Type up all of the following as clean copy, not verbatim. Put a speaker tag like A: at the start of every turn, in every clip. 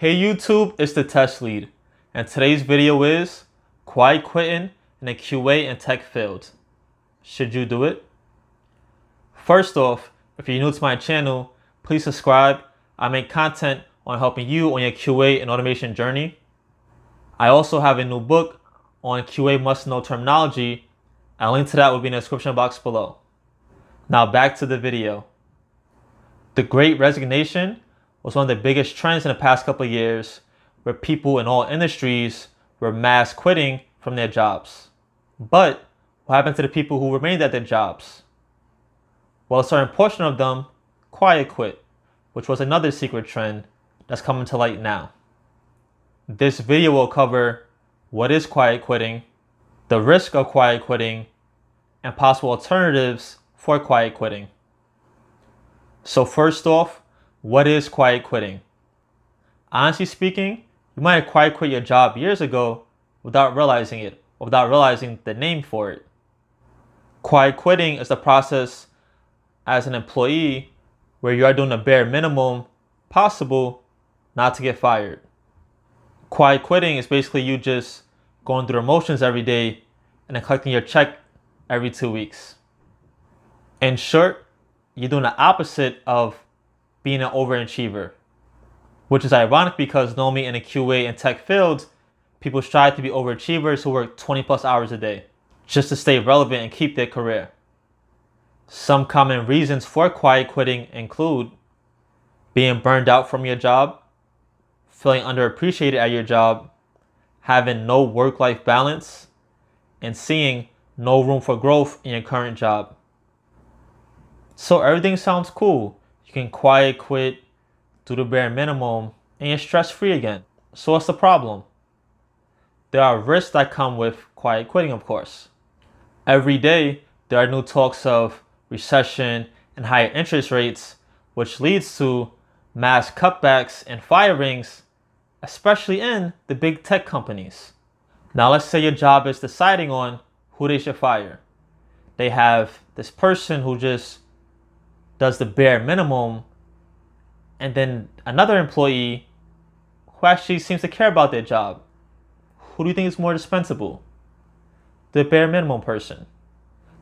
A: Hey YouTube, it's the test lead, and today's video is quiet quitting in the QA and tech field. Should you do it? First off, if you're new to my channel, please subscribe. I make content on helping you on your QA and automation journey. I also have a new book on QA must-know terminology. A link to that will be in the description box below. Now back to the video. The Great Resignation was one of the biggest trends in the past couple of years, where people in all industries were mass quitting from their jobs. But what happened to the people who remained at their jobs? Well, a certain portion of them quiet quit, which was another secret trend that's coming to light now. This video will cover what is quiet quitting, the risk of quiet quitting, and possible alternatives for quiet quitting. So first off, what is quiet quitting? Honestly speaking, you might have quiet quit your job years ago without realizing it, or without realizing the name for it. Quiet quitting is the process as an employee where you are doing the bare minimum possible not to get fired. Quiet quitting is basically you just going through the motions every day and then collecting your check every 2 weeks. In short, you're doing the opposite of being an overachiever, which is ironic because normally in the QA and tech field, people strive to be overachievers who work 20+ hours a day just to stay relevant and keep their career. Some common reasons for quiet quitting include being burned out from your job, feeling underappreciated at your job, having no work-life balance, and seeing no room for growth in your current job. So everything sounds cool. You can quiet quit, do the bare minimum, and you're stress-free again. So what's the problem? There are risks that come with quiet quitting, of course. Every day, there are new talks of recession and higher interest rates, which leads to mass cutbacks and firings, especially in the big tech companies. Now let's say your job is deciding on who they should fire. They have this person who just does the bare minimum, and then another employee who actually seems to care about their job. Who do you think is more dispensable? The bare minimum person.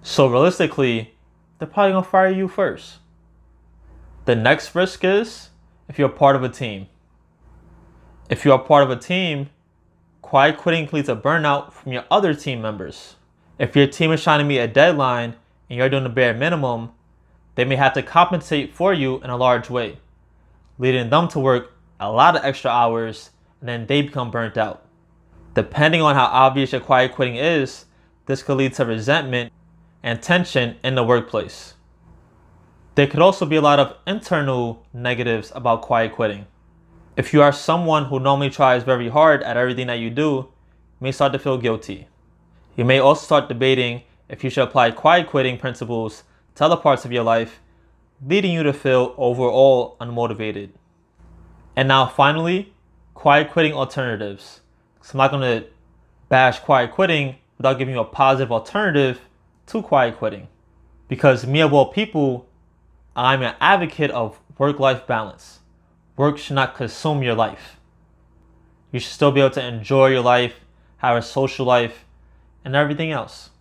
A: So realistically, they're probably gonna fire you first. The next risk is if you're part of a team. If you are part of a team, quiet quitting leads to burnout from your other team members. If your team is trying to meet a deadline and you're doing the bare minimum, they may have to compensate for you in a large way, leading them to work a lot of extra hours, and then they become burnt out. Depending on how obvious your quiet quitting is, this could lead to resentment and tension in the workplace. There could also be a lot of internal negatives about quiet quitting. If you are someone who normally tries very hard at everything that you do, you may start to feel guilty. You may also start debating if you should apply quiet quitting principles to other parts of your life, leading you to feel overall unmotivated. And now finally, quiet quitting alternatives. So I'm not going to bash quiet quitting without giving you a positive alternative to quiet quitting. Because me of all people, I'm an advocate of work-life balance. Work should not consume your life. You should still be able to enjoy your life, have a social life, and everything else.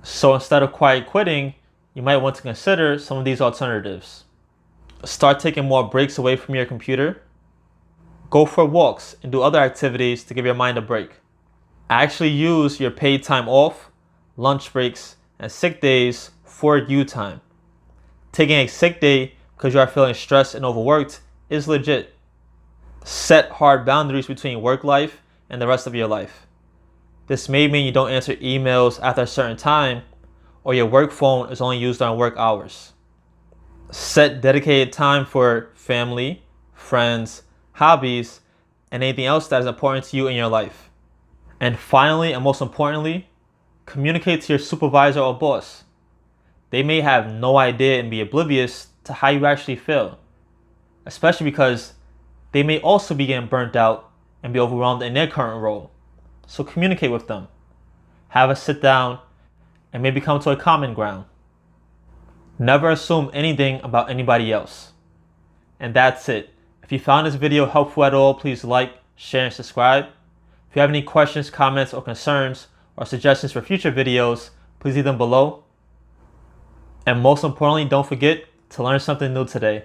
A: So instead of quiet quitting, you might want to consider some of these alternatives. Start taking more breaks away from your computer. Go for walks and do other activities to give your mind a break. Actually use your paid time off, lunch breaks, and sick days for you time. Taking a sick day because you are feeling stressed and overworked is legit. Set hard boundaries between work life and the rest of your life. This may mean you don't answer emails after a certain time, or your work phone is only used during work hours. Set dedicated time for family, friends, hobbies, and anything else that is important to you in your life. And finally, and most importantly, communicate to your supervisor or boss. They may have no idea and be oblivious to how you actually feel, especially because they may also be getting burnt out and be overwhelmed in their current role. So communicate with them. Have a sit down and maybe come to a common ground. Never assume anything about anybody else. And that's it. If you found this video helpful at all, please like, share, and subscribe. If you have any questions, comments, or concerns, or suggestions for future videos, please leave them below. And most importantly, don't forget to learn something new today.